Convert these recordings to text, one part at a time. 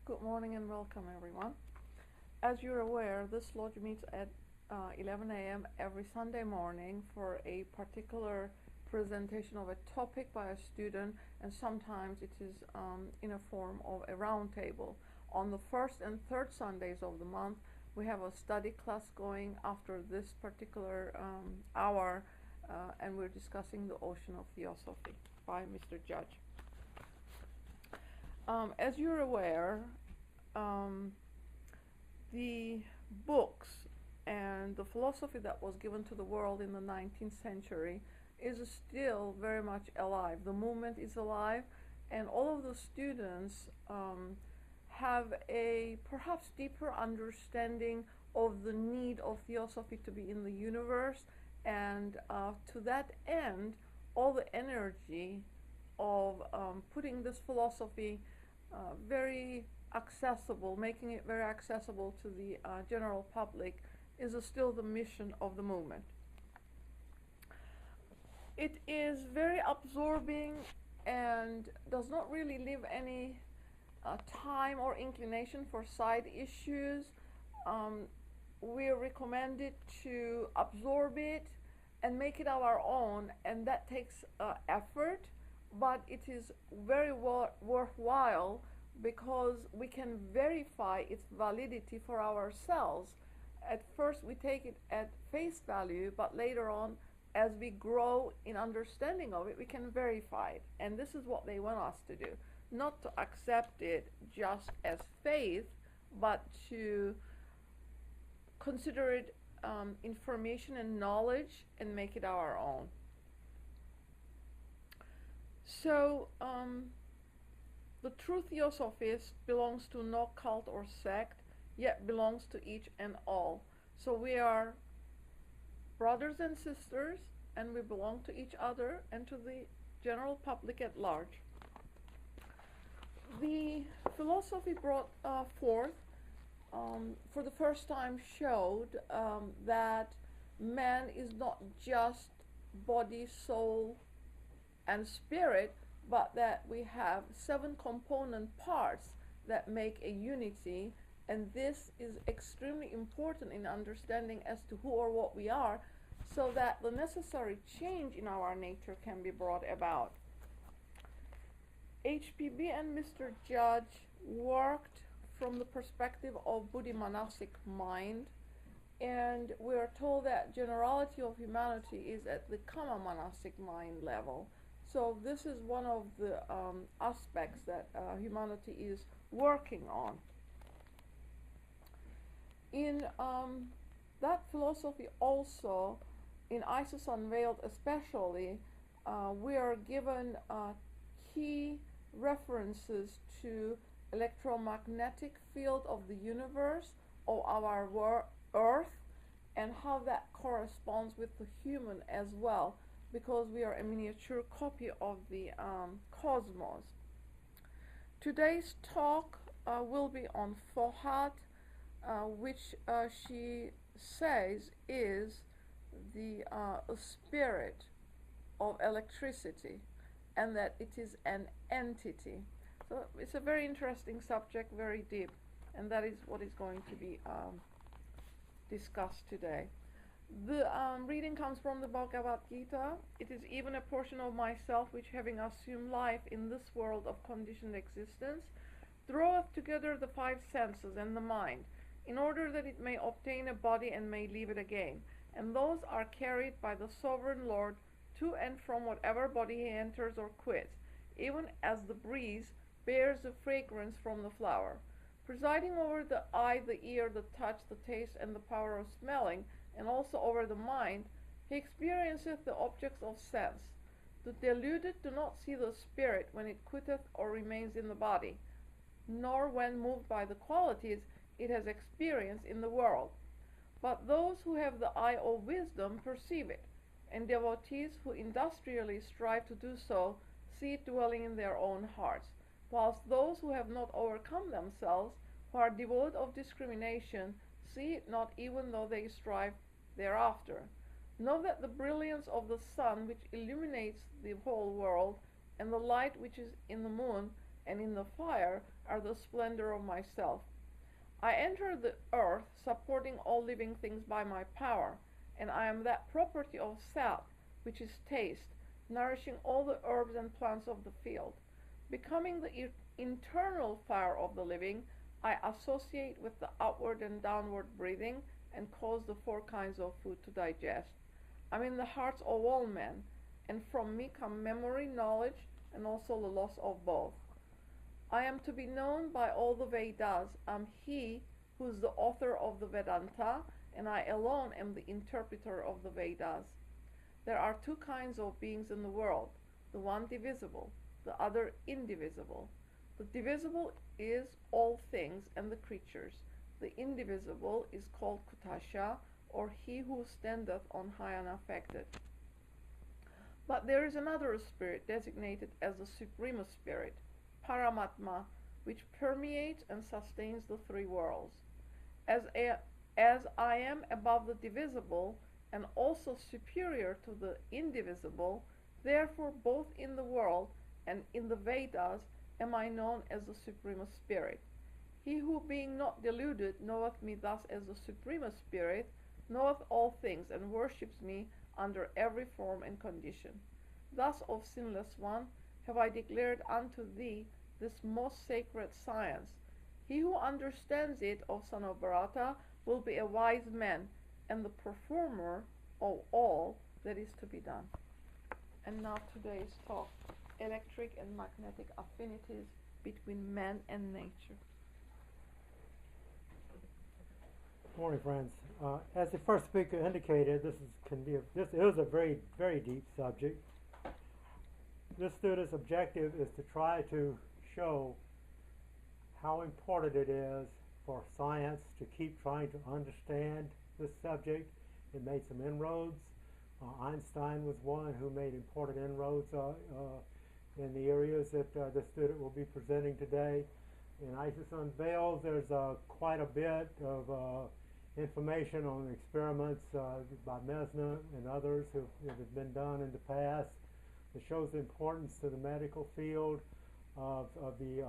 Good morning and welcome, everyone. As you're aware, this lodge meets at 11 a.m. every Sunday morning for a particular presentation of a topic by a student, and sometimes it is in a form of a round table. On the first and third Sundays of the month, we have a study class going after this particular hour, and we're discussing The Ocean of Theosophy by Mr. Judge. As you're aware, the books and the philosophy that was given to the world in the 19th century is still very much alive. The movement is alive, and all of the students have a perhaps deeper understanding of the need of theosophy to be in the universe, and to that end, all the energy of putting this philosophy very accessible, making it very accessible to the general public, is still the mission of the movement. It is very absorbing and does not really leave any time or inclination for side issues. We recommend it to absorb it and make it our own, and that takes effort, but it is very worthwhile because we can verify its validity for ourselves. At first we take it at face value, but later on, as we grow in understanding of it, we can verify it. And this is what they want us to do, not to accept it just as faith, but to consider it information and knowledge and make it our own. So the true theosophist belongs to no cult or sect, yet belongs to each and all. So we are brothers and sisters, and we belong to each other and to the general public at large. The philosophy brought forth for the first time showed that man is not just body, soul, and spirit, but that we have 7 component parts that make a unity, and this is extremely important in understanding as to who or what we are, so that the necessary change in our nature can be brought about. HPB and Mr. Judge worked from the perspective of Buddhi monastic mind, and we are told that generality of humanity is at the Kama monastic mind level. So this is one of the aspects that humanity is working on. In that philosophy also, in Isis Unveiled especially, we are given key references to electromagnetic field of the universe, of our earth, and how that corresponds with the human as well, because we are a miniature copy of the cosmos. Today's talk will be on Fohat, which she says is the spirit of electricity, and that it is an entity. So it's a very interesting subject, very deep, and that is what is going to be discussed today. The reading comes from the Bhagavad Gita. It is even a portion of myself which, having assumed life in this world of conditioned existence, draweth together the 5 senses and the mind, in order that it may obtain a body and may leave it again. And those are carried by the sovereign Lord to and from whatever body he enters or quits, even as the breeze bears the fragrance from the flower. Presiding over the eye, the ear, the touch, the taste, and the power of smelling, and also over the mind, he experienceth the objects of sense. The deluded do not see the spirit when it quitteth or remains in the body, nor when moved by the qualities it has experienced in the world. But those who have the eye of wisdom perceive it, and devotees who industriously strive to do so see it dwelling in their own hearts, whilst those who have not overcome themselves, who are devoid of discrimination, see it not even though they strive thereafter. Know that the brilliance of the sun which illuminates the whole world, and the light which is in the moon and in the fire, are the splendor of myself. I enter the earth, supporting all living things by my power, and I am that property of Sat, which is taste, nourishing all the herbs and plants of the field. Becoming the internal fire of the living, I associate with the outward and downward breathing and cause the four kinds of food to digest. I am in the hearts of all men, and from me come memory, knowledge, and also the loss of both. I am to be known by all the Vedas. I am he who is the author of the Vedanta, and I alone am the interpreter of the Vedas. There are two kinds of beings in the world, the one divisible, the other indivisible. The divisible is all things and the creatures. The indivisible is called Kutasha, or he who standeth on high unaffected. But there is another spirit designated as the Supreme Spirit, Paramatma, which permeates and sustains the three worlds. As I am above the divisible and also superior to the indivisible, therefore both in the world and in the Vedas am I known as the Supreme Spirit. He who being not deluded knoweth me thus as the Supreme Spirit, knoweth all things and worships me under every form and condition. Thus, O sinless one, have I declared unto thee this most sacred science. He who understands it, O son of Bharata, will be a wise man and the performer of all that is to be done. And now today's talk, electric and magnetic affinities between man and nature. Morning, friends. As the first speaker indicated, this is a very, very deep subject. This student's objective is to try to show how important it is for science to keep trying to understand this subject. It made some inroads. Einstein was one who made important inroads in the areas that the student will be presenting today. In Isis Unveiled, there's quite a bit of information on experiments by Mesner and others who have been done in the past. It shows the importance to the medical field of the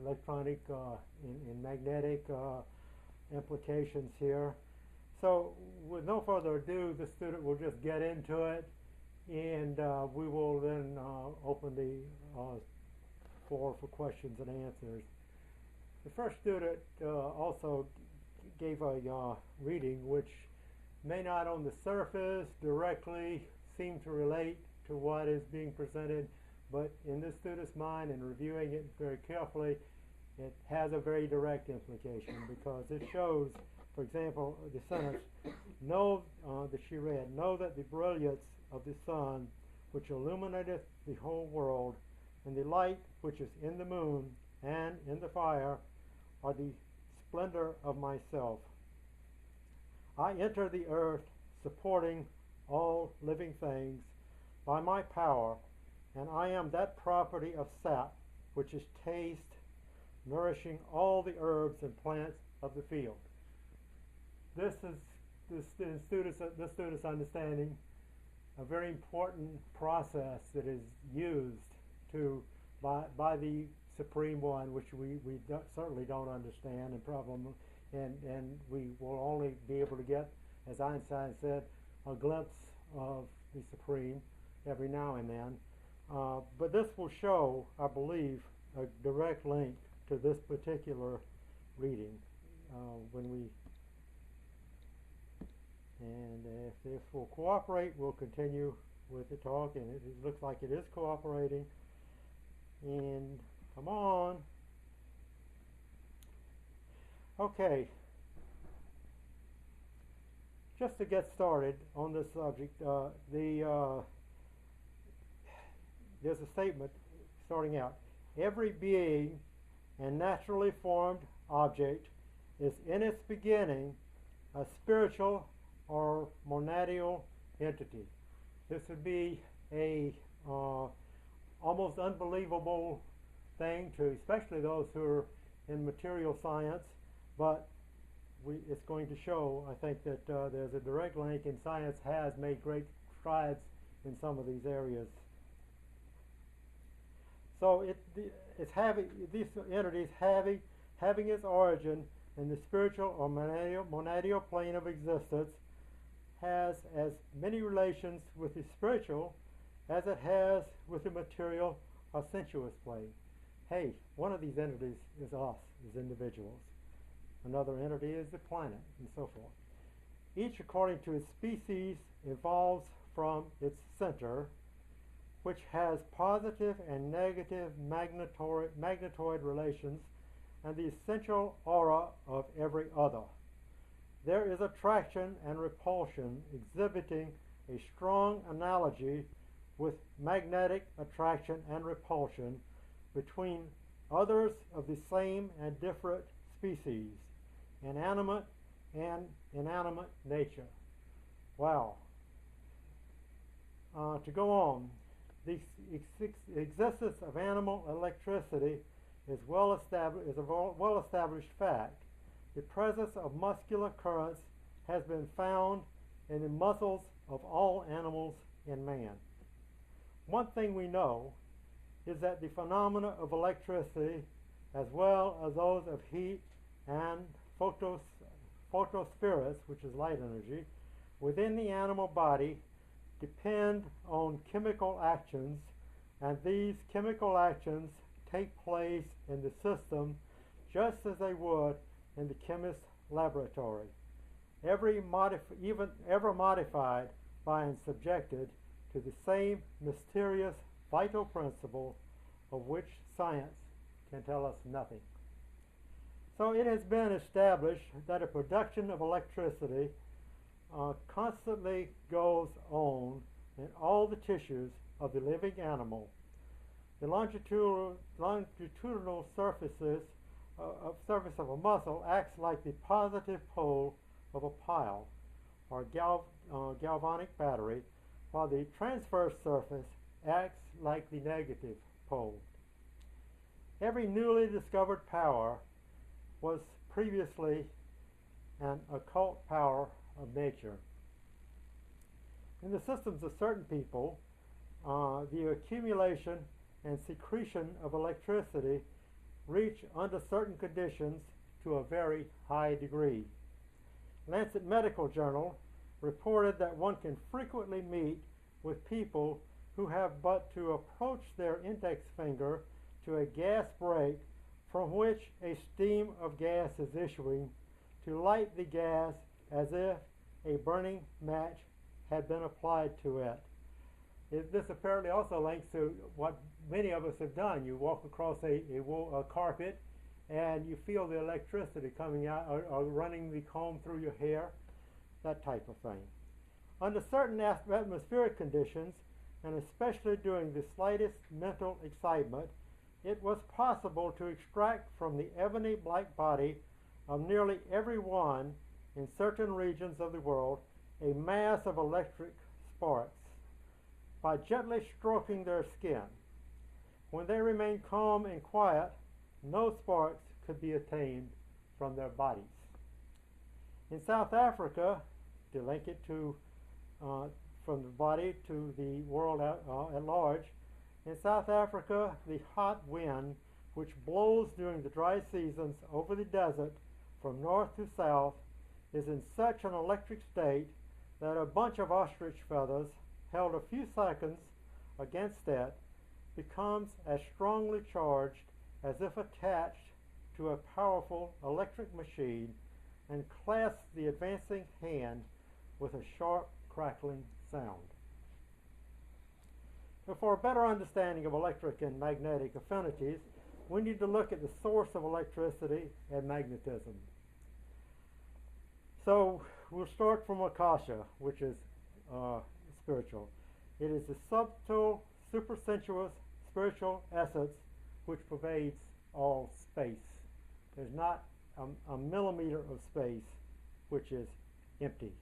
electronic and magnetic implications here. So with no further ado, the student will just get into it, and we will then open the floor for questions and answers. The first student also gave a reading which may not on the surface directly seem to relate to what is being presented, but in this student's mind and reviewing it very carefully, it has a very direct implication because it shows, for example, the sentence, know that she read, know that the brilliance of the sun which illuminateth the whole world, and the light which is in the moon and in the fire are the splendor of myself. I enter the earth supporting all living things by my power, and I am that property of Sat, which is taste, nourishing all the herbs and plants of the field. This is the student's understanding a very important process that is used by the Supreme One, which we certainly don't understand, and we will only be able to get, as Einstein said, a glimpse of the Supreme every now and then. But this will show, I believe, a direct link to this particular reading and if this will cooperate, we'll continue with the talk, and it looks like it is cooperating. And come on. Okay. Just to get started on this subject, there's a statement starting out. Every being and naturally formed object is in its beginning a spiritual or monadial entity. This would be a almost unbelievable thing to especially those who are in material science, but it's going to show, I think, that there's a direct link, and science has made great strides in some of these areas. So these entities having its origin in the spiritual or monadial plane of existence has as many relations with the spiritual as it has with the material or sensuous plane. Hey, one of these entities is us as individuals. Another entity is the planet, and so forth. Each, according to its species, evolves from its center, which has positive and negative magnetoid relations and the essential aura of every other. There is attraction and repulsion exhibiting a strong analogy with magnetic attraction and repulsion between others of the same and different species, inanimate and inanimate nature. Wow. To go on, the existence of animal electricity is a well-established fact. The presence of muscular currents has been found in the muscles of all animals and man. One thing we know is that the phenomena of electricity, as well as those of heat and photospheres, which is light energy, within the animal body depend on chemical actions, and these chemical actions take place in the system just as they would in the chemist's laboratory, ever modified by and subjected to the same mysterious vital principle of which science can tell us nothing. So it has been established that a production of electricity constantly goes on in all the tissues of the living animal. The longitudinal surface of a muscle acts like the positive pole of a pile or galvanic battery, while the transverse surface acts like the negative pole. Every newly discovered power was previously an occult power of nature. In the systems of certain people, the accumulation and secretion of electricity reach under certain conditions to a very high degree. Lancet Medical Journal reported that one can frequently meet with people who have but to approach their index finger to a gas break from which a stream of gas is issuing to light the gas as if a burning match had been applied to it. This apparently also links to what many of us have done. You walk across a carpet and you feel the electricity coming out or running the comb through your hair, that type of thing. Under certain atmospheric conditions, and especially during the slightest mental excitement, it was possible to extract from the ebony black body of nearly everyone in certain regions of the world a mass of electric sparks by gently stroking their skin. When they remained calm and quiet, no sparks could be attained from their bodies. In South Africa, to link it to from the body to the world at large, in South Africa, the hot wind, which blows during the dry seasons over the desert from north to south, is in such an electric state that a bunch of ostrich feathers held a few seconds against it becomes as strongly charged as if attached to a powerful electric machine and clasps the advancing hand with a sharp crackling sound. So for a better understanding of electric and magnetic affinities, we need to look at the source of electricity and magnetism. So we'll start from Akasha, which is spiritual. It is the subtle, supersensuous spiritual essence which pervades all space. There's not a millimeter of space which is empty.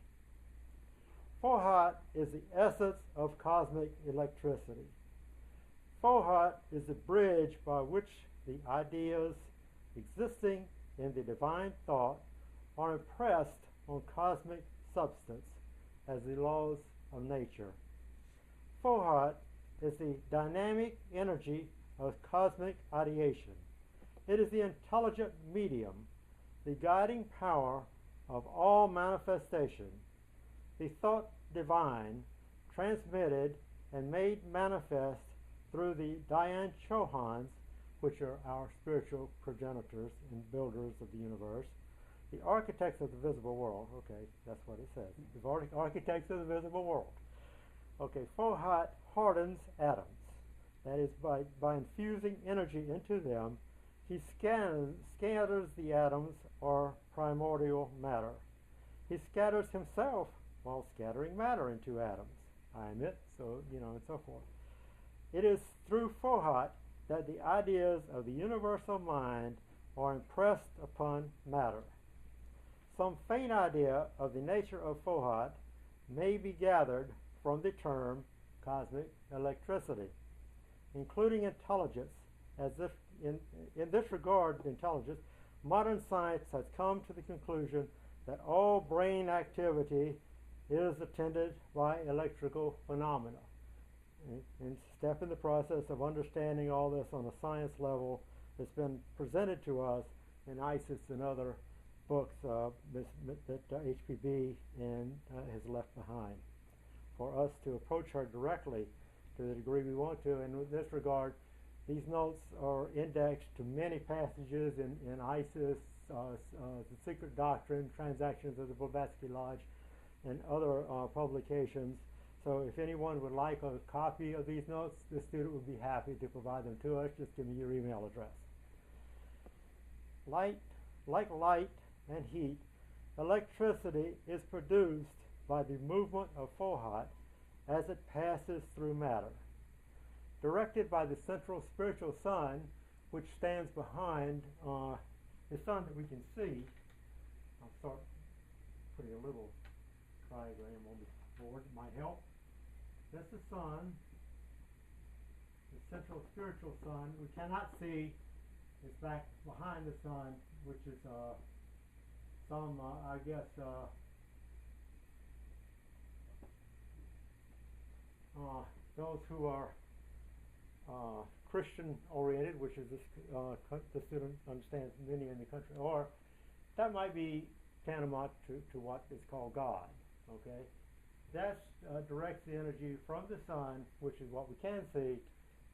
Fohat is the essence of cosmic electricity. Fohat is the bridge by which the ideas existing in the divine thought are impressed on cosmic substance as the laws of nature. Fohat is the dynamic energy of cosmic ideation. It is the intelligent medium, the guiding power of all manifestation, the thought divine, transmitted and made manifest through the Diane Chohans, which are our spiritual progenitors and builders of the universe, the architects of the visible world. Okay, that's what it says. The architects of the visible world. Okay, Fohat hardens atoms. That is, by infusing energy into them, he scatters the atoms or primordial matter. He scatters himself while scattering matter into atoms. I admit, so, and so forth. It is through Fohat that the ideas of the universal mind are impressed upon matter. Some faint idea of the nature of Fohat may be gathered from the term cosmic electricity, including intelligence. As if in this regard, intelligence, modern science has come to the conclusion that all brain activity is attended by electrical phenomena. And step in the process of understanding all this on a science level that's been presented to us in ISIS and other books that HPB has left behind. For us to approach her directly to the degree we want to, and in this regard, these notes are indexed to many passages in ISIS, the Secret Doctrine, Transactions of the Blavatsky Lodge, and other publications. So if anyone would like a copy of these notes, the student would be happy to provide them to us. Just give me your email address. Like light and heat, electricity is produced by the movement of Fohat as it passes through matter. Directed by the central spiritual sun, which stands behind the sun that we can see. I'll start putting a little diagram on the board. It might help. That's the sun, the central spiritual sun. We cannot see. It's back behind the sun, which is those who are Christian oriented, which is the student understands many in the country, or that might be tantamount to what is called God. Okay, that directs the energy from the sun, which is what we can see,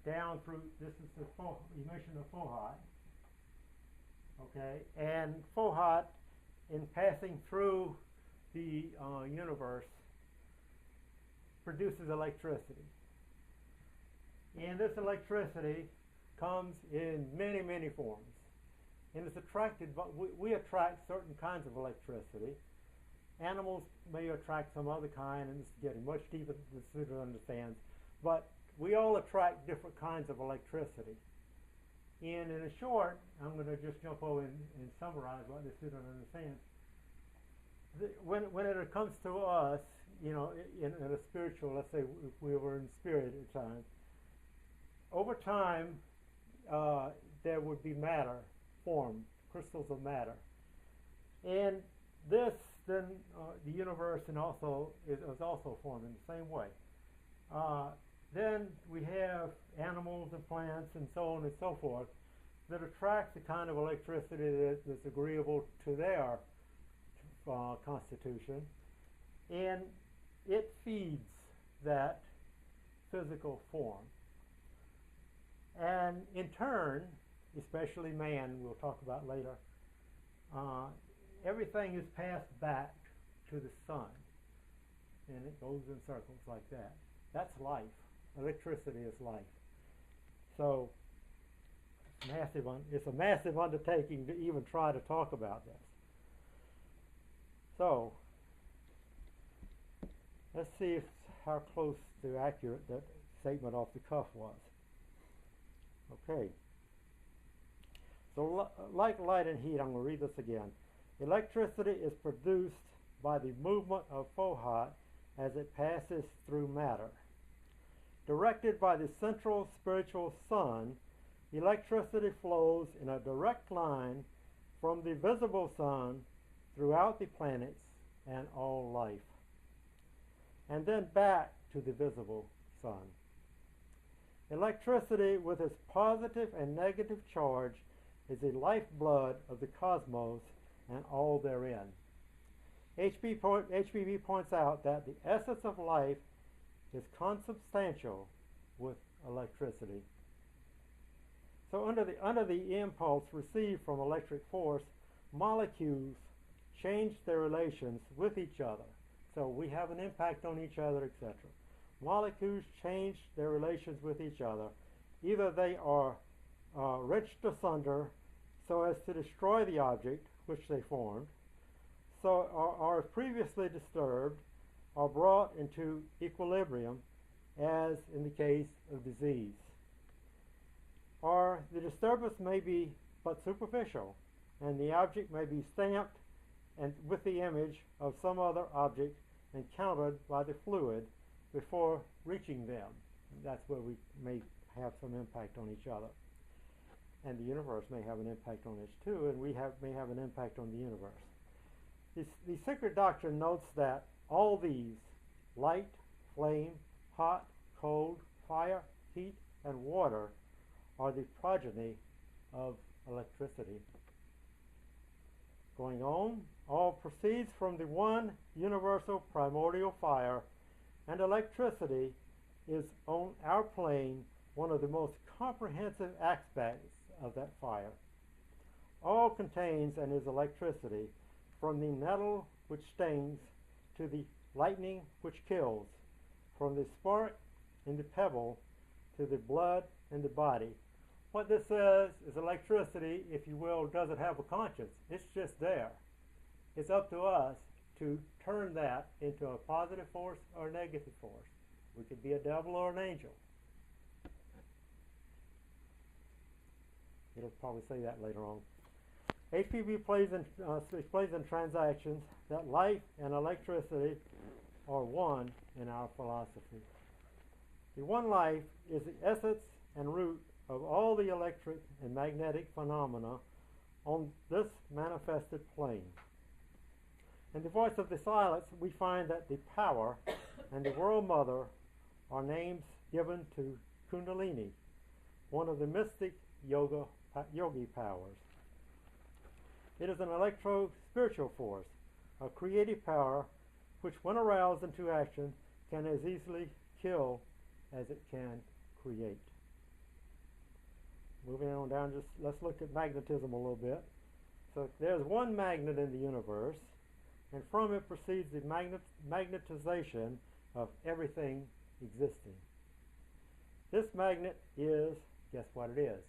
down through. This is the emission of Fohat. Okay, and Fohat, in passing through the universe, produces electricity. And this electricity comes in many, many forms. And it's attracted, but we attract certain kinds of electricity. Animals may attract some other kind, and it's getting much deeper than the student understands. But we all attract different kinds of electricity. And in a short, I'm going to just jump over and summarize what the student understands. When it comes to us, in a spiritual, let's say if we were in spirit at times, over time, there would be matter formed, crystals of matter. And this, then, the universe and also is also formed in the same way. Then we have animals and plants and so on and so forth that attract the kind of electricity that's agreeable to their constitution, and it feeds that physical form. And in turn, especially man, we'll talk about later, everything is passed back to the sun, and it goes in circles like that. That's life. Electricity is life. So it's a massive undertaking to even try to talk about this. So let's see how close to accurate that statement off the cuff was. Okay. So like light and heat, I'm going to read this again. Electricity is produced by the movement of Fohat as it passes through matter. Directed by the central spiritual sun, electricity flows in a direct line from the visible sun throughout the planets and all life, and then back to the visible sun. Electricity, with its positive and negative charge, is the lifeblood of the cosmos and all therein. HPV points out that the essence of life is consubstantial with electricity. So under the impulse received from electric force, molecules change their relations with each other. So we have an impact on each other, etc. Molecules change their relations with each other. Either they are wrenched asunder so as to destroy the object which they formed, so are previously disturbed, or brought into equilibrium, as in the case of disease. Or the disturbance may be but superficial, and the object may be stamped and with the image of some other object encountered by the fluid before reaching them. And that's where we may have some impact on each other. And the universe may have an impact on us too, and we may have an impact on the universe. The secret doctrine notes that all these, light, flame, hot, cold, fire, heat, and water, are the progeny of electricity. Going on, all proceeds from the one universal primordial fire, and electricity is on our plane one of the most comprehensive aspects of that fire. All contains and is electricity, from the nettle which stings to the lightning which kills, from the spark in the pebble to the blood in the body. What this says is electricity, if you will, doesn't have a conscience. It's just there. It's up to us to turn that into a positive force or a negative force. We could be a devil or an angel. It'll probably say that later on. HPV explains in Transactions that life and electricity are one in our philosophy. The one life is the essence and root of all the electric and magnetic phenomena on this manifested plane. In the voice of the silence, we find that the power and the world mother are names given to Kundalini, one of the mystic yogi powers. It is an electro-spiritual force, a creative power which, when aroused into action, can as easily kill as it can create. Moving on down, let's look at magnetism a little bit. So there's one magnet in the universe, and from it proceeds the magnetization of everything existing. This magnet is, guess what it is?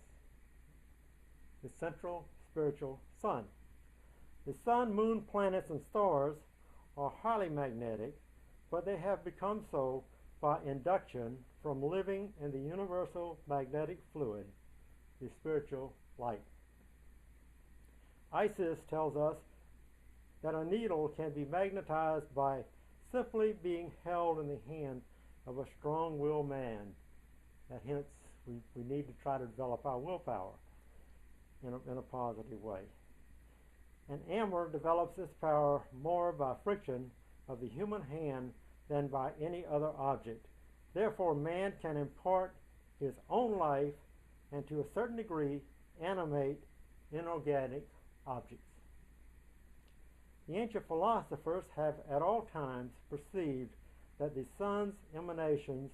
The central spiritual sun. The sun, moon, planets, and stars are highly magnetic, but they have become so by induction from living in the universal magnetic fluid, the spiritual light. Isis tells us that a needle can be magnetized by simply being held in the hand of a strong-willed man. That hence, we need to try to develop our willpower in a positive way. And amber develops its power more by friction of the human hand than by any other object. Therefore, man can impart his own life and to a certain degree animate inorganic objects. The ancient philosophers have at all times perceived that the sun's emanations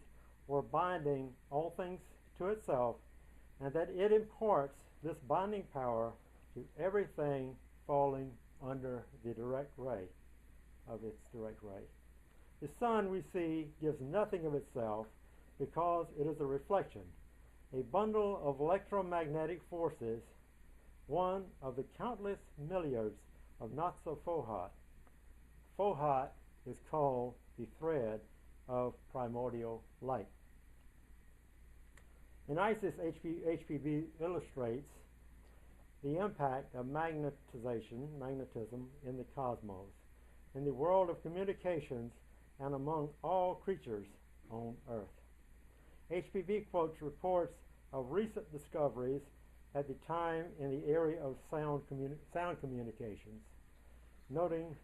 were binding all things to itself, and that it imparts this binding power to everything falling under the direct ray of its direct ray. The sun, we see, gives nothing of itself because it is a reflection, a bundle of electromagnetic forces, one of the countless milliards of not-so-Fohat. Fohat is called the thread of primordial light. In Isis, HPV illustrates the impact of magnetism in the cosmos, in the world of communications, and among all creatures on Earth. HPV quotes reports of recent discoveries at the time in the area of sound communications, noting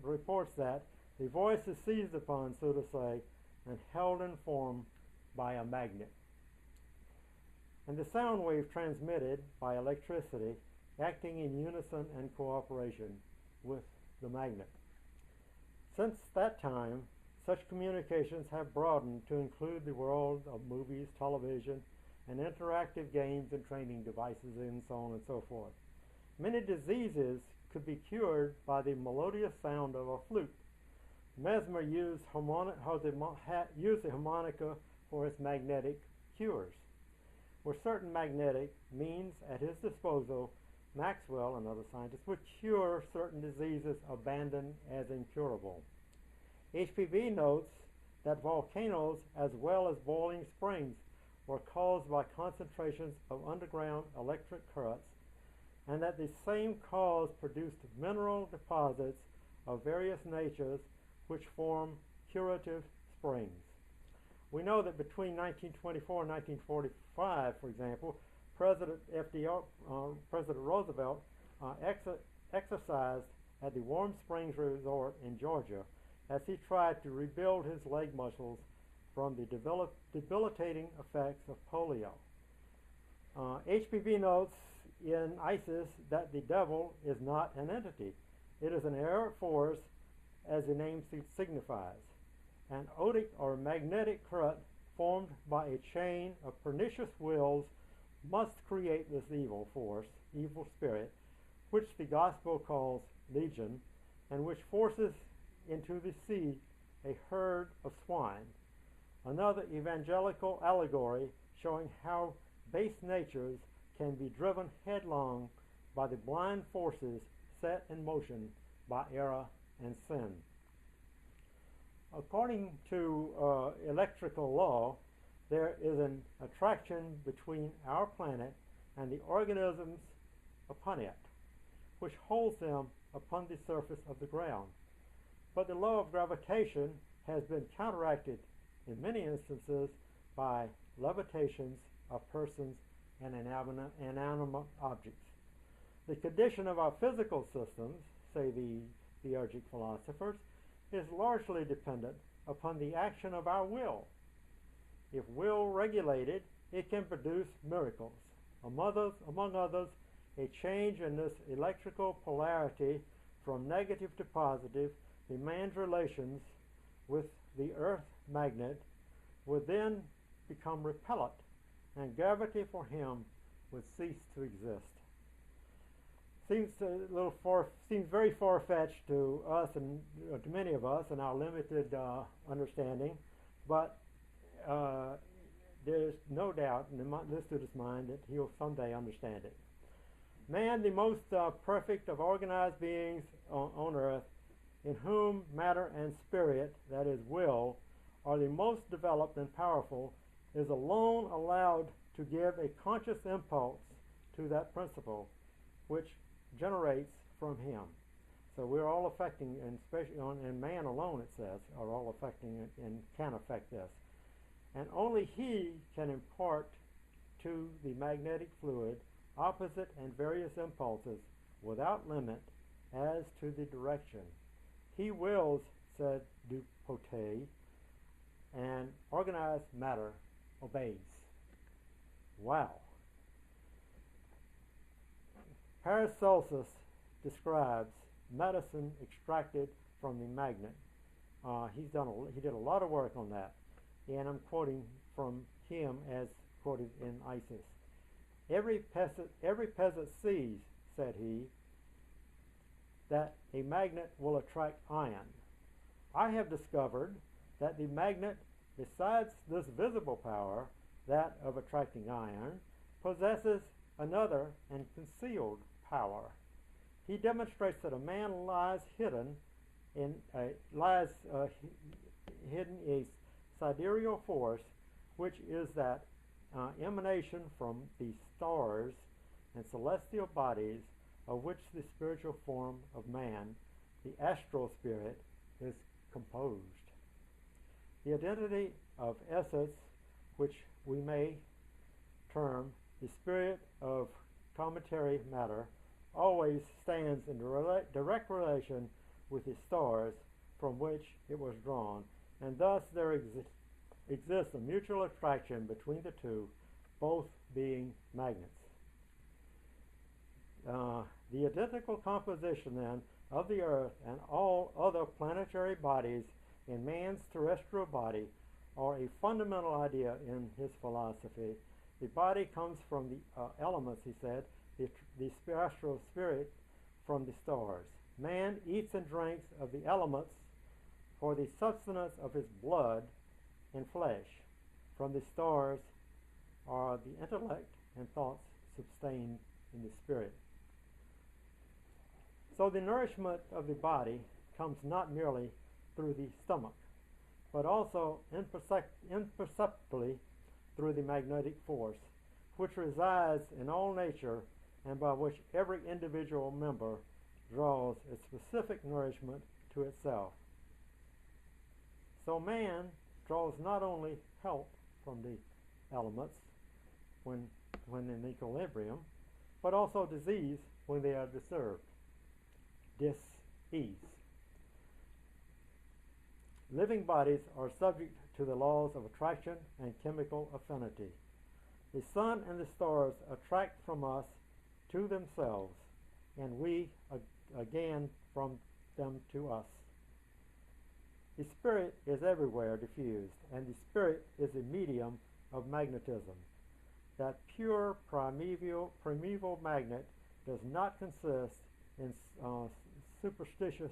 reports that the voice is seized upon, so to say, and held in form by a magnet. And the sound wave transmitted by electricity acting in unison and cooperation with the magnet. Since that time, such communications have broadened to include the world of movies, television, and interactive games and training devices, and so on and so forth. Many diseases could be cured by the melodious sound of a flute. Mesmer used the harmonica for his magnetic cures. With certain magnetic means at his disposal, Maxwell and other scientists would cure certain diseases abandoned as incurable. HPV notes that volcanoes as well as boiling springs were caused by concentrations of underground electric currents, and that the same cause produced mineral deposits of various natures which form curative springs. We know that between 1924 and 1945, for example, President Roosevelt exercised at the Warm Springs Resort in Georgia as he tried to rebuild his leg muscles from the debilitating effects of polio. HPV notes in ISIS that the devil is not an entity. It is an errant force, as the name signifies. An odic or magnetic current formed by a chain of pernicious wills must create this evil force, evil spirit, which the gospel calls legion, and which forces into the sea a herd of swine. Another evangelical allegory showing how base natures can be driven headlong by the blind forces set in motion by error and sin. According to electrical law, there is an attraction between our planet and the organisms upon it, which holds them upon the surface of the ground. But the law of gravitation has been counteracted in many instances by levitations of persons and inanimate objects. The condition of our physical systems, say the theurgic philosophers, is largely dependent upon the action of our will. If will regulated, it can produce miracles. Among others, a change in this electrical polarity from negative to positive, the man's relations with the earth magnet would then become repellent, and gravity for him would cease to exist. Seems very far-fetched to us and to many of us in our limited understanding, but there's no doubt in this student's mind that he'll someday understand it. Man, the most perfect of organized beings on earth, in whom matter and spirit, that is will, are the most developed and powerful, is alone allowed to give a conscious impulse to that principle, which generates from him. So we're all affecting, and especially in man alone, it says, are all affecting and can affect this. And only he can impart to the magnetic fluid opposite and various impulses without limit as to the direction. He wills, said Dupotet, and organized matter obeys. Wow. Paracelsus describes medicine extracted from the magnet. He did a lot of work on that, and I'm quoting from him as quoted in Isis. Every peasant sees, said he, that a magnet will attract iron. I have discovered that the magnet, besides this visible power, that of attracting iron, possesses another and concealed power. He demonstrates that a man lies hidden a sidereal force, which is that emanation from the stars and celestial bodies of which the spiritual form of man, the astral spirit, is composed. The identity of essence, which we may term the spirit of cometary matter, always stands in direct relation with the stars from which it was drawn, and thus there exists a mutual attraction between the two, both being magnets. The identical composition, then, of the Earth and all other planetary bodies in man's terrestrial body are a fundamental idea in his philosophy. The body comes from the elements, he said, the astral spirit from the stars. Man eats and drinks of the elements for the sustenance of his blood and flesh. From the stars are the intellect and thoughts sustained in the spirit. So the nourishment of the body comes not merely through the stomach, but also imperceptibly through the magnetic force, which resides in all nature and by which every individual member draws its specific nourishment to itself. So man draws not only help from the elements when in equilibrium, but also disease when they are disturbed. Dis-ease. Living bodies are subject to the laws of attraction and chemical affinity. The sun and the stars attract from us to themselves, and we again from them to us. The spirit is everywhere diffused, and the spirit is a medium of magnetism. That pure primeval magnet does not consist in superstitious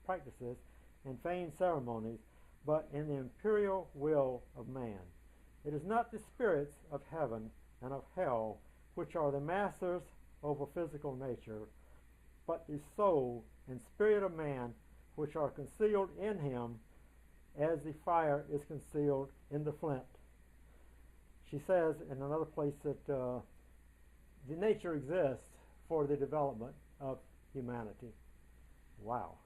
practices and feigned ceremonies, but in the imperial will of man. It is not the spirits of heaven and of hell which are the masters over physical nature, but the soul and spirit of man which are concealed in him as the fire is concealed in the flint. She says in another place that the nature exists for the development of humanity. Wow.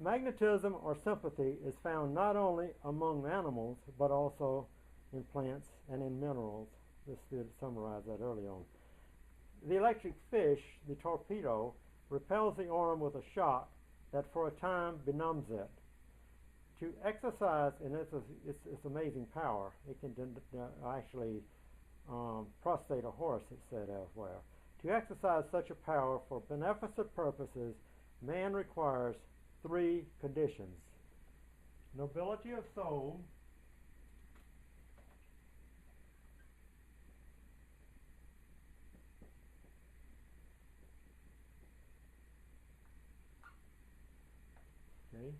Magnetism or sympathy is found not only among animals, but also in plants and in minerals. This did summarize that early on. The electric fish, the torpedo, repels the arm with a shock that for a time benumbs it. To exercise in its amazing power, it can actually prostrate a horse, it said elsewhere. To exercise such a power for beneficent purposes, man requires 3 conditions: nobility of soul, okay.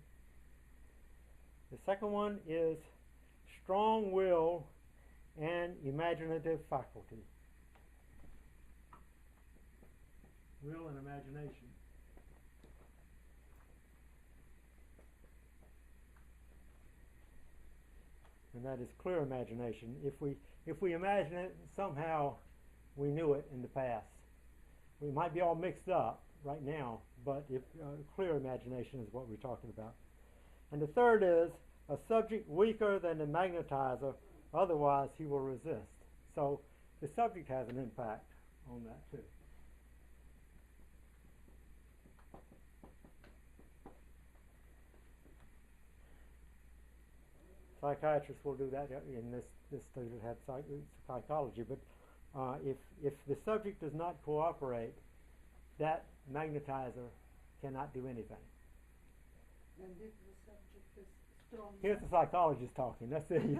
The second one is strong will and imaginative faculty. Will and imagination. And that is clear imagination. If we imagine it, somehow we knew it in the past. We might be all mixed up right now, but clear imagination is what we're talking about. And the third is a subject weaker than the magnetizer, otherwise he will resist. So the subject has an impact on that too. Psychiatrists will do that in this student had psychology, but if the subject does not cooperate, that magnetizer cannot do anything. And if the subject is strong. Here's the psychologist talking. Let's see.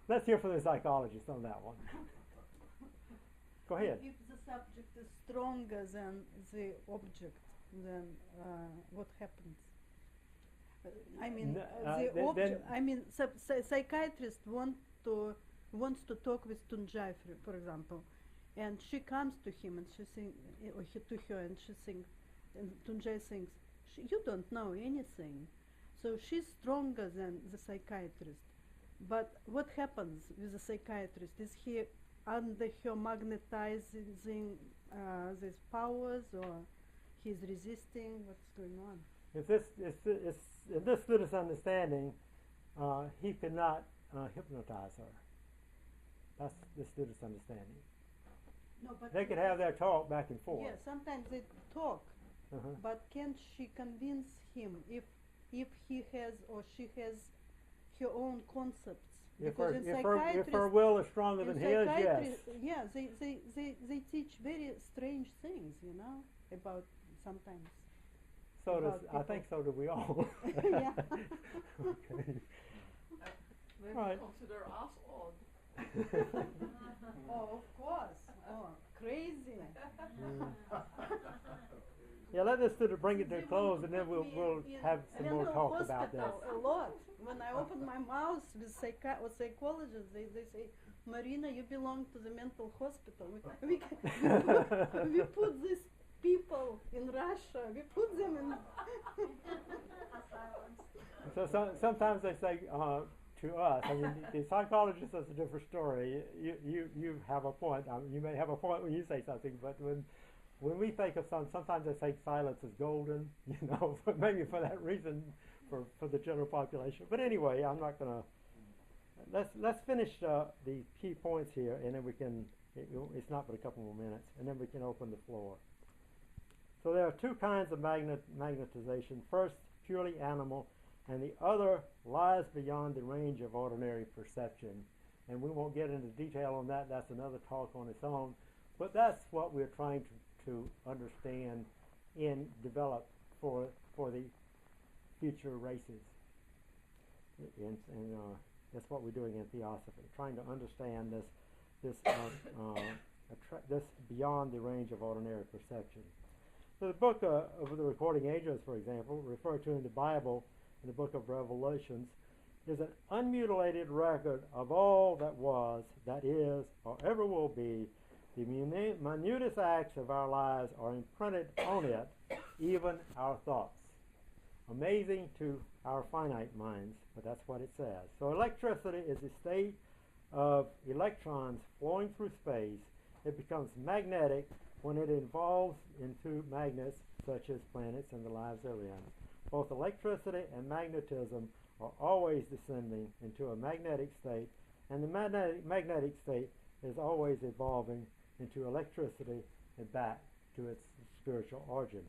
Let's hear from the psychologist on that one. Go ahead. If the subject is stronger than the object, then what happens? Psychiatrist wants to talk with Tunjai, for example, and she comes to him and she thinks, or he to her, and she thinks, and Tunjai thinks, you don't know anything. So she's stronger than the psychiatrist. But what happens with the psychiatrist? Is he under her magnetizing these powers, or he's resisting? What's going on? If in this student's understanding, he could not hypnotize her. That's the student's understanding. No, but they could have their talk back and forth. Yeah, sometimes they talk, but can she convince him if he has or she has her own concepts. If Because her will is stronger than his, yes. Yeah, they teach very strange things, you know, about sometimes. So does, about I think so do we all. Yeah. Okay. Maybe Right. consider us odd. Oh, of course. Oh, crazy. Yeah, let us bring it to a They close, want and to then put we'll me in have some more mental talk about this. hospital a lot. When I open my mouth with psychologists, they say, Marina, you belong to the mental hospital. We put these people in Russia. We put them in. So sometimes they say to us, I mean, the psychologist is a different story. You have a point. You may have a point when you say something, but when we think of sometimes they say silence is golden, you know, maybe for that reason for the general population. But anyway, I'm not going to. Let's finish the key points here, and then we can. It's not but a couple more minutes, and then we can open the floor. So there are two kinds of magnetization. First, purely animal, and the other lies beyond the range of ordinary perception. And we won't get into detail on that. That's another talk on its own. But that's what we're trying to understand and develop for the future races. And that's what we're doing in theosophy, trying to understand this beyond the range of ordinary perception. So the book of the Recording Angels, for example, referred to in the Bible, in the book of Revelations, is an unmutilated record of all that was, that is, or ever will be. The minutest acts of our lives are imprinted on it, even our thoughts. Amazing to our finite minds, but that's what it says. So electricity is a state of electrons flowing through space. It becomes magnetic when it evolves into magnets, such as planets and the lives therein. Both electricity and magnetism are always descending into a magnetic state, and the magnetic state is always evolving into electricity and back to its spiritual origin.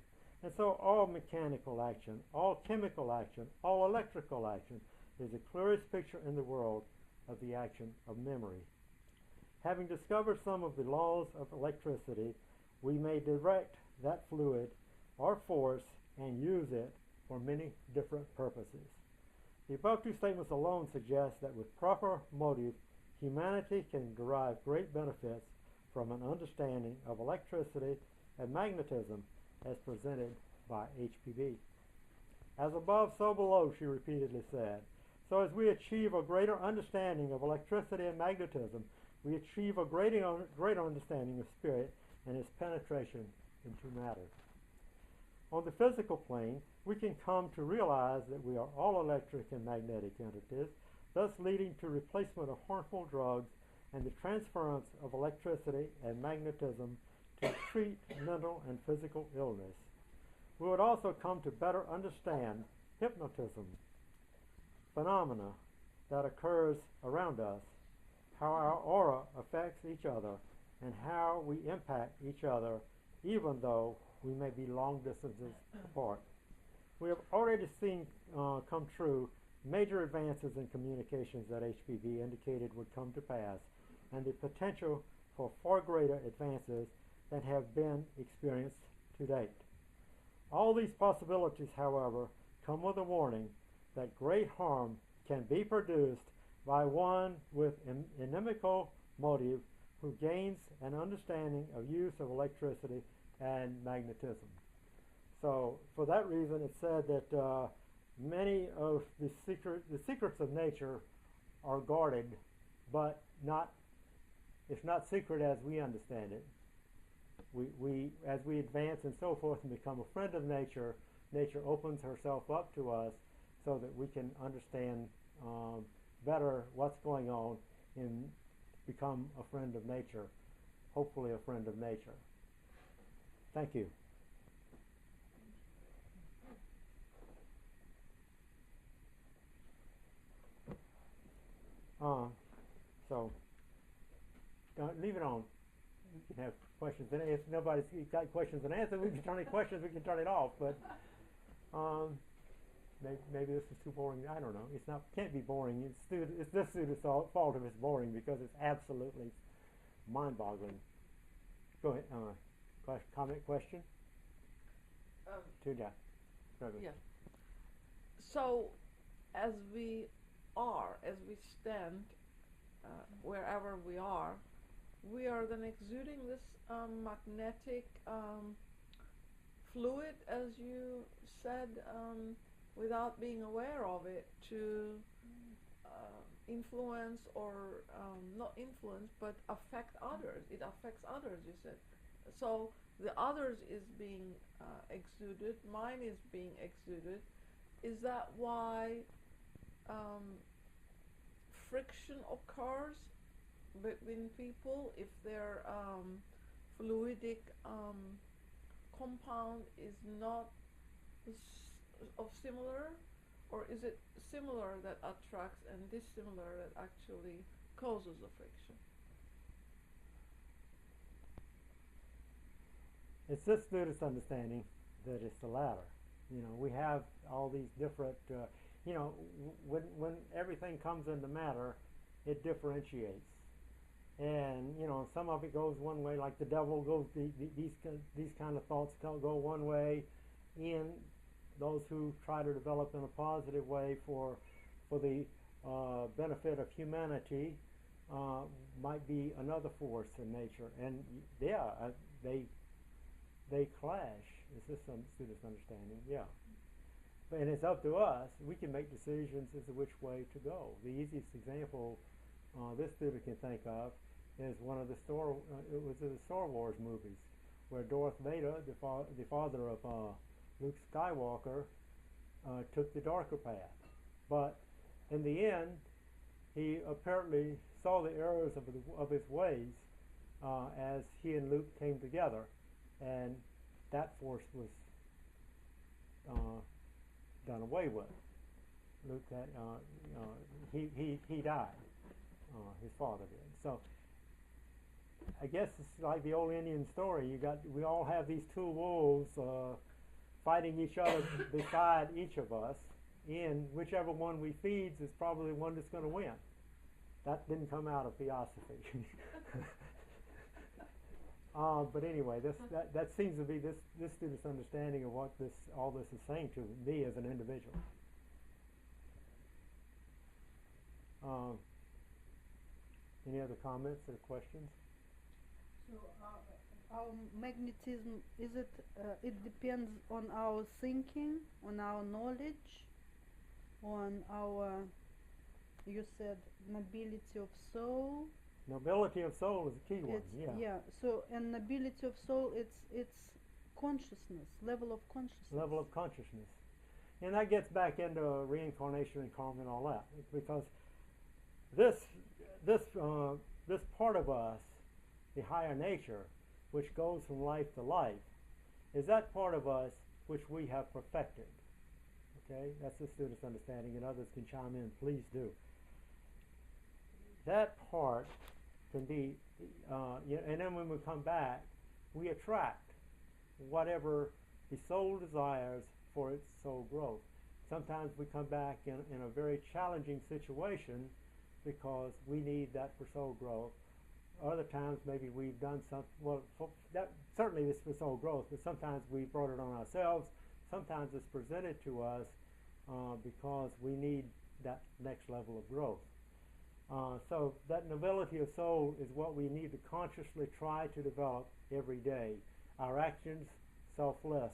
And so all mechanical action, all chemical action, all electrical action is the clearest picture in the world of the action of memory. Having discovered some of the laws of electricity, we may direct that fluid or force and use it for many different purposes. The above two statements alone suggest that with proper motive, humanity can derive great benefits from an understanding of electricity and magnetism as presented by HPB. As above, so below, she repeatedly said. So as we achieve a greater understanding of electricity and magnetism, we achieve a greater understanding of spirit and its penetration into matter. On the physical plane, we can come to realize that we are all electric and magnetic entities, thus leading to replacement of harmful drugs and the transference of electricity and magnetism to treat mental and physical illness. We would also come to better understand hypnotism, phenomena that occurs around us, how our aura affects each other, and how we impact each other even though we may be long distances apart. We have already seen come true major advances in communications that HPV indicated would come to pass, and the potential for far greater advances than have been experienced to date. All these possibilities, however, come with a warning that great harm can be produced by one with inimical motive who gains an understanding of use of electricity and magnetism. So for that reason, it's said that many of the secrets of nature are guarded, but it's not secret as we understand it. As we advance and so forth and become a friend of nature, nature opens herself up to us so that we can understand better what's going on and become a friend of nature, hopefully a friend of nature. Thank you. So leave it on. You can have questions, and if nobody's got questions and answers, we can turn it questions. We can turn it off. But maybe this is too boring. I don't know. It's not. Can't be boring. It's this student's fault if it's boring because it's absolutely mind-boggling. Go ahead. Comment, question? To that. Yeah. So, as we stand, wherever we are then exuding this magnetic fluid, as you said, without being aware of it, to influence or not influence, but affect others. It affects others, you said. So the others is being exuded, mine is being exuded. Is that why friction occurs between people if their fluidic compound is not of similar, or is it similar that attracts and dissimilar that actually causes the friction? It's this student's understanding that it's the latter. You know, we have all these different, you know, when everything comes into matter, it differentiates. And, you know, some of it goes one way, like the devil goes, these kind of thoughts go one way, and those who try to develop in a positive way for the benefit of humanity might be another force in nature. And yeah, they clash. Is this some student's understanding? Yeah. And it's up to us. We can make decisions as to which way to go. The easiest example this student can think of is one of the Star Wars movies, where Darth Vader, the father of Luke Skywalker, took the darker path. But in the end, he apparently saw the errors of his ways as he and Luke came together, and that force was done away with. Luke had, he died. His father did. So I guess it's like the old Indian story. We all have these two wolves fighting each other beside each of us, and whichever one we feeds is probably the one that's going to win. That didn't come out of theosophy. But anyway, that seems to be this student's understanding of what all this is saying to me as an individual. Any other comments or questions? So our magnetism, is it? It depends on our thinking, on our knowledge, on our. You said nobility of soul. Nobility of soul is a key one. Yeah. Yeah. So, and nobility of soul, it's consciousness, level of consciousness. Level of consciousness, and that gets back into reincarnation and karma and all that, because this part of us, the higher nature, which goes from life to life, is that part of us which we have perfected. Okay, that's the student's understanding, and others can chime in. Please do. That part can be, and then when we come back, we attract whatever the soul desires for its soul growth. Sometimes we come back in a very challenging situation because we need that for soul growth. Other times maybe we've done something, certainly this for soul growth, but sometimes we brought it on ourselves. Sometimes it's presented to us because we need that next level of growth. So that nobility of soul is what we need to consciously try to develop every day. Our actions, selfless.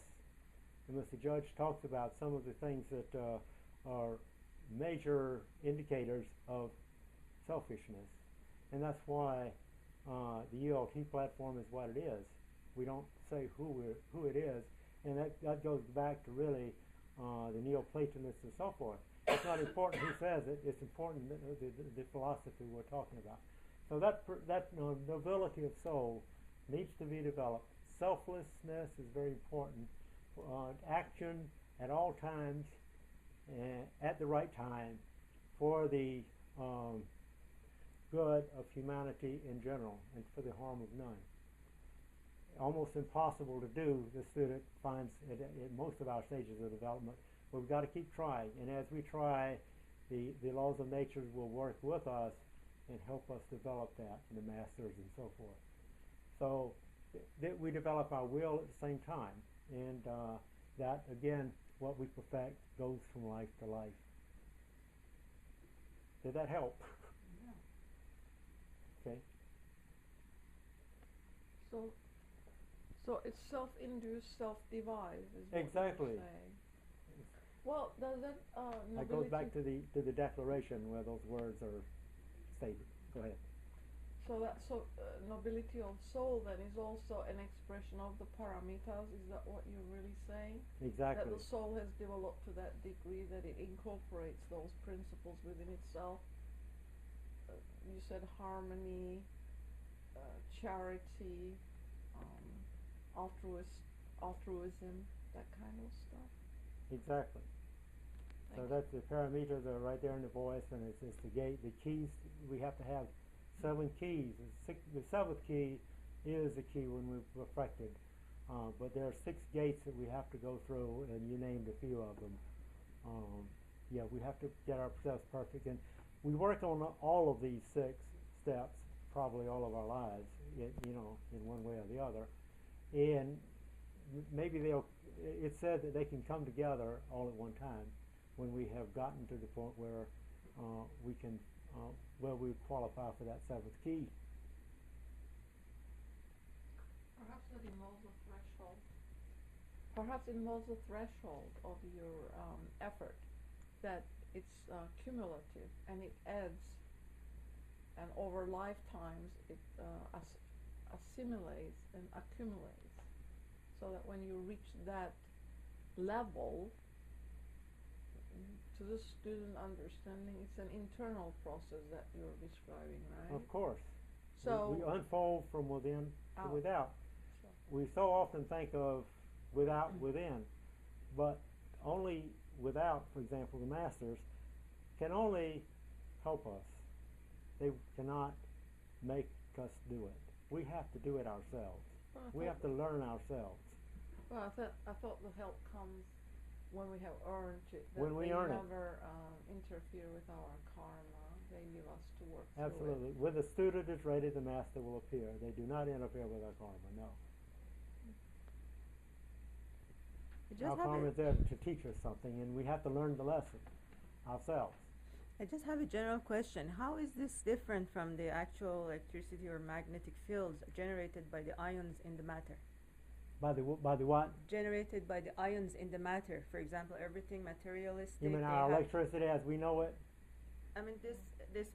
And Mr. Judge talks about some of the things that are major indicators of selfishness. And that's why the ULT platform is what it is. We don't say who it is, and that goes back to really the Neoplatonists and so forth. It's not important who says it, it's important the philosophy we're talking about. So that nobility of soul needs to be developed. Selflessness is very important. Action at all times, at the right time, for the good of humanity in general and for the harm of none. Almost impossible to do, the student finds in most of our stages of development, But we've got to keep trying, and as we try, the laws of nature will work with us and help us develop that in the masters and so forth. So that we develop our will at the same time, and that again, what we perfect goes from life to life. Did that help? Yeah. Okay. So it's self-induced, self-devised, is what Exactly. you're saying. Well, does that That goes back to the declaration where those words are stated. Go ahead. So that nobility of soul then is also an expression of the paramitas. Is that what you're really saying? Exactly. That the soul has developed to that degree that it incorporates those principles within itself. You said harmony, charity, altruism, that kind of stuff. Exactly. So Thank that's the paramitas are right there in the voice, and it's the gate, the keys. We have to have 7 keys. The 7th key is the key when we're perfected. But there are 6 gates that we have to go through, and you named a few of them. Yeah, we have to get ourselves perfect, and we work on all of these 6 steps probably all of our lives, you know, in one way or the other. And maybe it's said that they can come together all at one time when we have gotten to the point where we can, where we qualify for that 7th key. Perhaps that involves a threshold. Perhaps involves a threshold of your effort, that it's cumulative and it adds, and over lifetimes it assimilates and accumulates, so that when you reach that level, to the student understanding, it's an internal process that you're describing, right? Of course. So we unfold from within to out. without. So, We so often think of without, within, but only without, for example, the masters can only help us. They cannot make us do it. We have to do it ourselves. We have to learn ourselves. Well, I thought the help comes when we have earned it. That When we they earn it. never interfere with our karma. They leave us to work Absolutely. When the student is ready, the master will appear. They do not interfere with our karma, no. Our karma is there to teach us something, and we have to learn the lesson ourselves. I just have a general question. How is this different from the actual electricity or magnetic fields generated by the ions in the matter? By the what? Generated by the ions in the matter. For example, everything materialistic. You mean they our have- electricity as we know it? I mean, this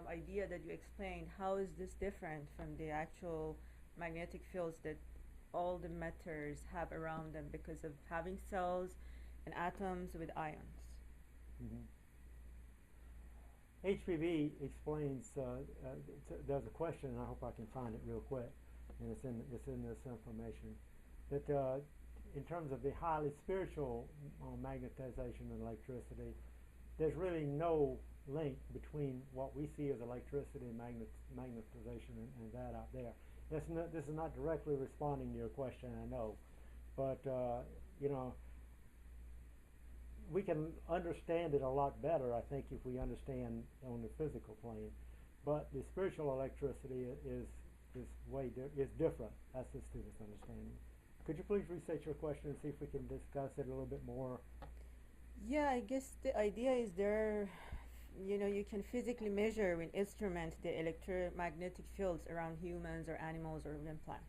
idea that you explained. How is this different from the actual magnetic fields that all the matters have around them because of having cells and atoms with ions? Mm-hmm. HPV explains. There's a question, and I hope I can find it real quick, and it's in this information. That in terms of the highly spiritual magnetization and electricity, there's really no link between what we see as electricity and magnetization and that out there. This is not directly responding to your question, I know, but you know, we can understand it a lot better, I think, if we understand on the physical plane. But the spiritual electricity is different. That's the student's understanding. Could you please restate your question and see if we can discuss it a little bit more? Yeah, I guess the idea is you can physically measure with instrument the electromagnetic fields around humans or animals or even plants.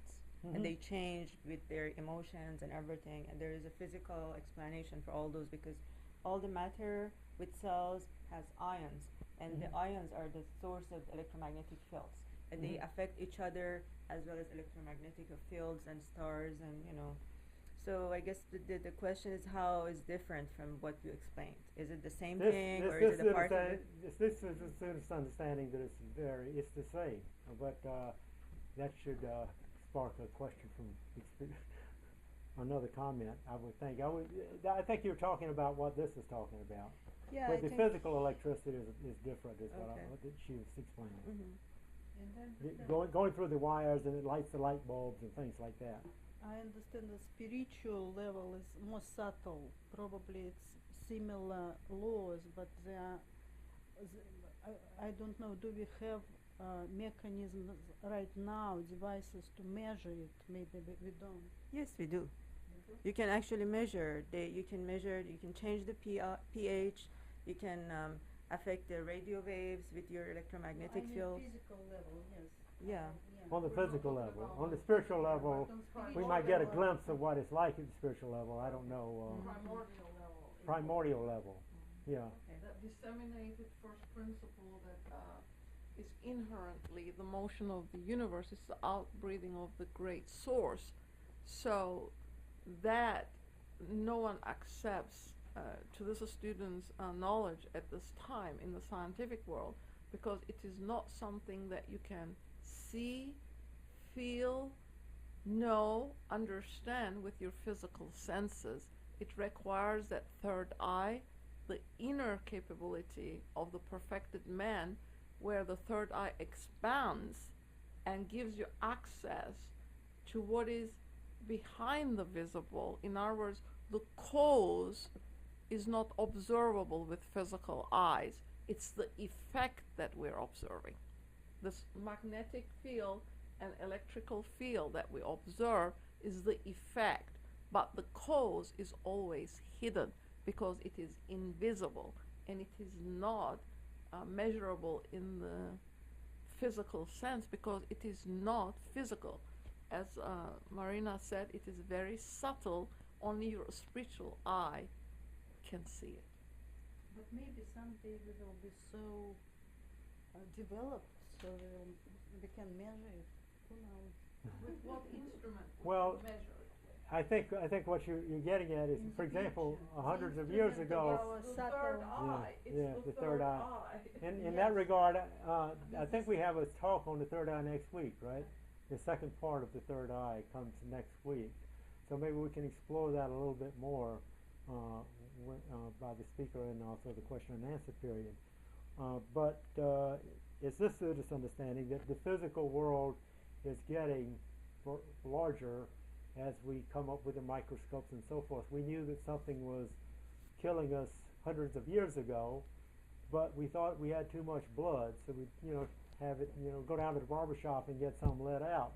Mm-hmm. And they change with their emotions and everything, and there is a physical explanation for all those because all the matter with cells has ions, and Mm-hmm. the ions are the source of electromagnetic fields, and they Mm-hmm. affect each other as well as electromagnetic fields and stars, and so I guess the question is how is different from what you explained. Is it the same thing or is it a part of it? This is the student's understanding that it's the same, but that should spark a question from another comment. I would think. I think you're talking about what this is talking about. Yeah, but I the think physical electricity is different. Is Okay. what she was explaining. Mhm. And then Going through the wires, and it lights the light bulbs and things like that. I understand the spiritual level is more subtle. Probably it's similar laws, but they are. I don't know. Do we have mechanisms right now, devices to measure it? Maybe we don't. Yes, we do. We do? You can actually measure. You can measure. You can change the pH. You can affect the radio waves with your electromagnetic I mean field. physical level, yes. Yeah. On the We're not physical talking level. about On the spiritual level, On we spiritual might get a level, glimpse of what it's like at the spiritual level. I don't know. primordial level. is- Primordial level. Yeah. That disseminated first principle that is inherently the motion of the universe. It's the outbreathing of the great source. So that no one accepts to this student's knowledge at this time in the scientific world, because it is not something that you can see, feel, know, understand with your physical senses. It requires that third eye, the inner capability of the perfected man, where the third eye expands and gives you access to what is behind the visible. In other words, the cause is not observable with physical eyes. It's the effect that we're observing. This magnetic field and electrical field that we observe is the effect, but the cause is always hidden because it is invisible and it is not measurable in the physical sense because it is not physical. As Marina said, it is very subtle. Only your spiritual eye can see it. But maybe someday we will be so developed, so we can measure it. Who knows? With what instrument would Well, you measure it? I think what you're getting at is, for example, hundreds of years ago, Our The subtle. third eye. It's yeah, the the third eye. in Yes. that regard, I think we have a talk on the third eye next week, right? The second part of the third eye comes next week. So maybe we can explore that a little bit more by the speaker and also the question and answer period. But it's this student's understanding that the physical world is getting larger as we come up with the microscopes and so forth. We knew that something was killing us hundreds of years ago, but we thought we had too much blood, so we, have it, go down to the barber shop and get some let out.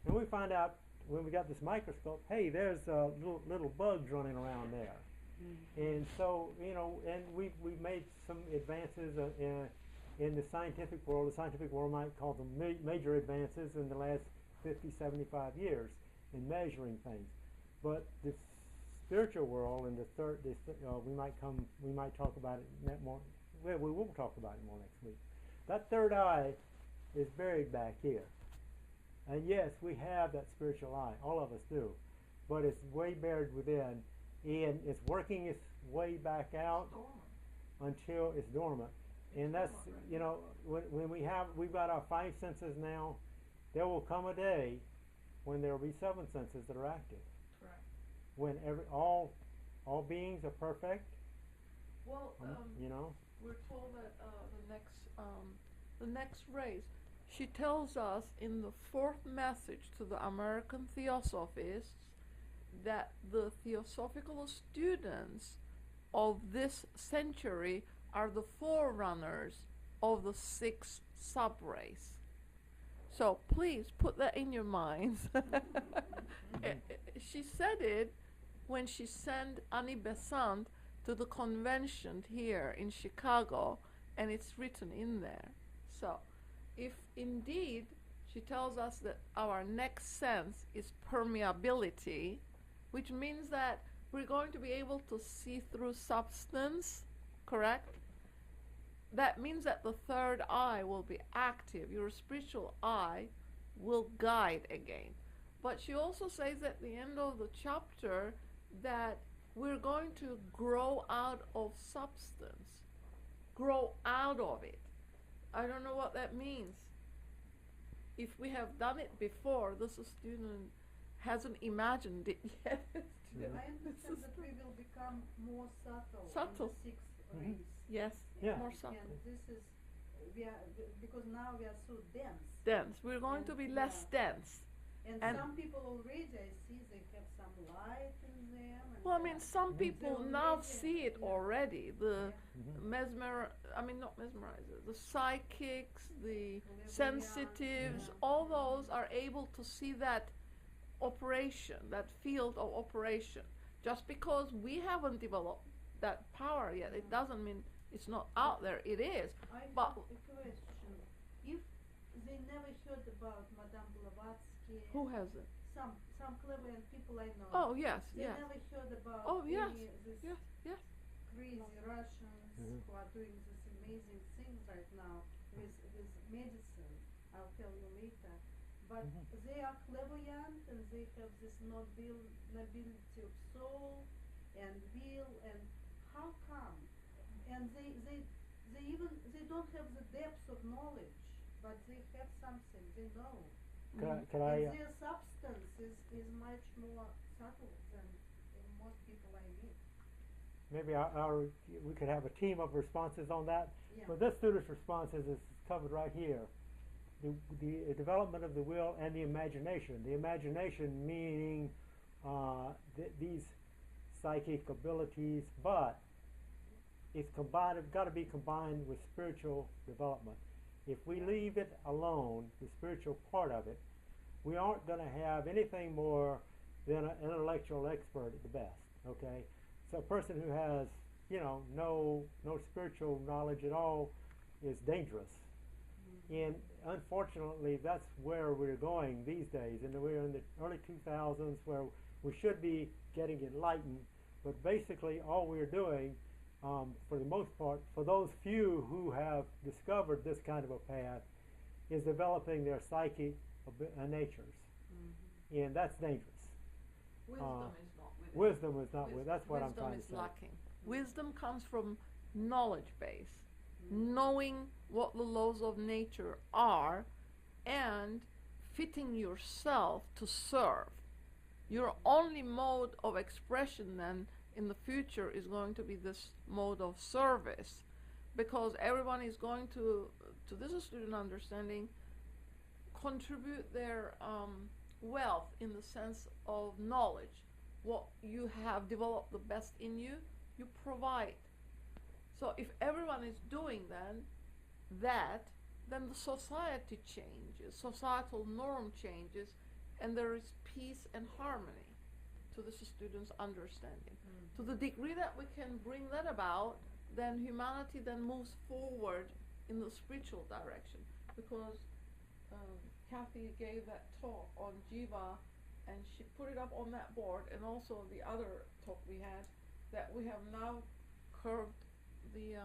And we find out when we got this microscope, hey, there's little bugs running around there. And so, and we've made some advances in the scientific world. The scientific world might call them major advances in the last 50, 75 years in measuring things. But the spiritual world and we might talk about it more. Well, we will talk about it more next week. That third eye is buried back here. And yes, we have that spiritual eye. All of us do. But it's way buried within. And it's working its way back out until it's dormant. And that's, when we've got our five senses now, there will come a day when there will be seven senses that are active. Correct. When all beings are perfect, Well, we're told that the next race, she tells us in the fourth message to the American Theosophists that the theosophical students of this century are the forerunners of the sixth subrace. So please put that in your minds. She said it when she sent Annie Besant to the convention here in Chicago, and it's written in there. So if indeed she tells us that our next sense is permeability, which means that we're going to be able to see through substance, correct? That means that the third eye will be active. Your spiritual eye will guide again. But she also says at the end of the chapter that we're going to grow out of substance, grow out of it. I don't know what that means. If we have done it before, this student hasn't imagined it yet. I understand that we will become more subtle. Subtle. In the sixth Mhm. race. Yes, Yeah. more subtle. And this is because now we are so dense. Dense. We're going to be less dense. And- some people already, I see, they have some light in them. And well, I mean, some people They now already- see it yeah. already. The Mhm. not mesmerizers, the psychics, the Clairvoyant, sensitives, yeah. all those are able to see that operation, that field of operation. Just because we haven't developed that power yet, it doesn't mean it's not out there. It is. I But- have a question. If they never heard about Madame Blavatsky, Who hasn't? some clairvoyant people I know, Oh, yes, they yes. never heard about Oh, yes, any this yes, yes. crazy Russians Mhm. who are doing this amazing things right now with medicine. I'll tell you later. But Mhm. they are clairvoyant and they have this nobility of soul and will, and how come? And they don't have the depth of knowledge, but they have something, they know. Could I And their substance is much more subtle than most people I meet. maybe we could have a team of responses on that? Yeah. But this student's responses is covered right here. The development of the will and the imagination. The imagination meaning these psychic abilities, but it's got to be combined with spiritual development. If we leave it alone, the spiritual part of it, we aren't going to have anything more than an intellectual expert at the best. Okay, so a person who has no spiritual knowledge at all is dangerous. And unfortunately, that's where we're going these days. And we're in the early 2000s where we should be getting enlightened. But basically, all we're doing, for the most part, for those few who have discovered this kind of a path, is developing their psychic natures. And that's dangerous. Wisdom is not with it. Wisdom is not with. That's what I'm Wisdom trying to is say. lacking. Wisdom comes from knowledge base, knowing what the laws of nature are, and fitting yourself to serve. Your only mode of expression then in the future is going to be this mode of service, because everyone is going to this is student understanding, contribute their wealth in the sense of knowledge. What you have developed the best in you, you provide. So if everyone is doing then the society changes, societal norm changes, and there is peace and harmony to the student's understanding. To the degree that we can bring that about, then humanity then moves forward in the spiritual direction. Because Kathy gave that talk on Jiva, and she put it up on that board, and also the other talk we had, that we have now curved the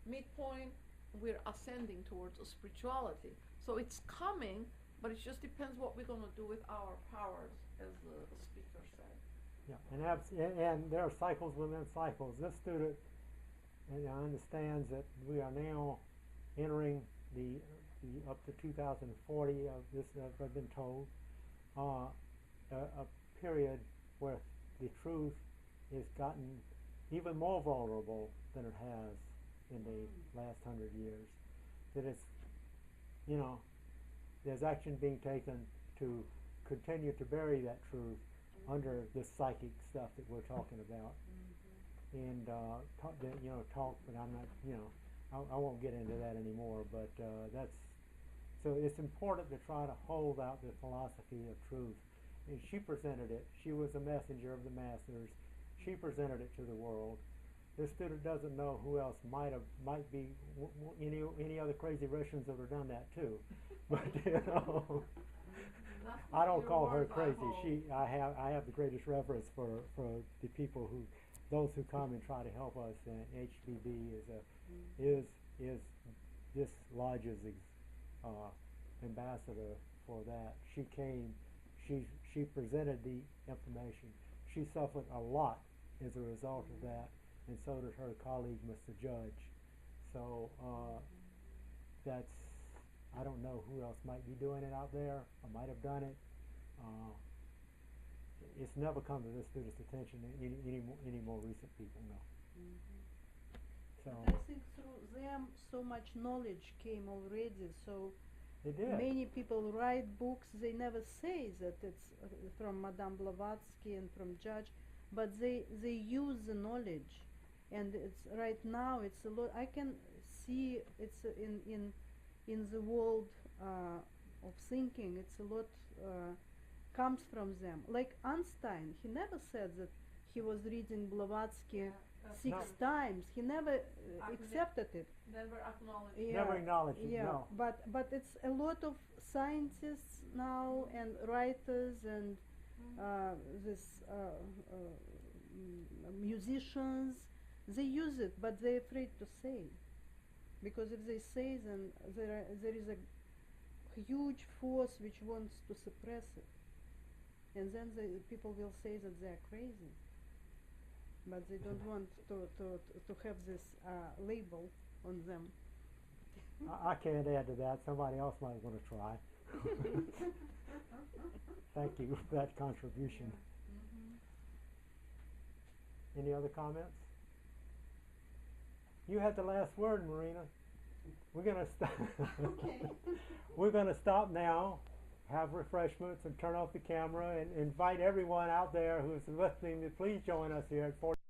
midpoint, we're ascending towards a spirituality. So it's coming, but it just depends what we're going to do with our powers, as the speaker said. Yeah, and there are cycles within cycles. This student understands that we are now entering the up to 2040 of this, I've been told, a period where the truth has gotten even more vulnerable than it has in the last 100 years. That it's, there's action being taken to continue to bury that truth under this psychic stuff that we're talking about. And talk, but I'm not, I won't get into that anymore, but so it's important to try to hold out the philosophy of truth. And she presented it. She was a messenger of the masters. She presented it to the world. This student doesn't know who else might be any other crazy Russians that have done that too. But I don't call her crazy. I have the greatest reverence for the people those who come and try to help us. And HBB is this lodge's ambassador for that. She came. She presented the information. She suffered a lot as a result of that, and so did her colleague, Mr. Judge. So that's, I don't know who else might be doing it out there. I might have done it. It's never come to this student's attention. Any more recent people, no. So I think through them so much knowledge came already, so They did. Many people write books, they never say that it's from Madame Blavatsky and from Judge, but they use the knowledge. And it's right now it's a lot. I can see it's in the world of thinking. It's a lot comes from them. Like Einstein, he never said that he was reading Blavatsky six No. times. He never accepted it. Never acknowledged. Never acknowledged it, Yeah, no. but it's a lot of scientists now and writers and this musicians. They use it, but they're afraid to say, because if they say, then there is a huge force which wants to suppress it, and then the people will say that they are crazy, but they don't want to have this label on them. I can't add to that. Somebody else might want to try. Thank you for that contribution. Any other comments? You had the last word, Marina. We're gonna stop. Okay. We're gonna stop now, have refreshments, and turn off the camera, and invite everyone out there who's listening to please join us here at 40.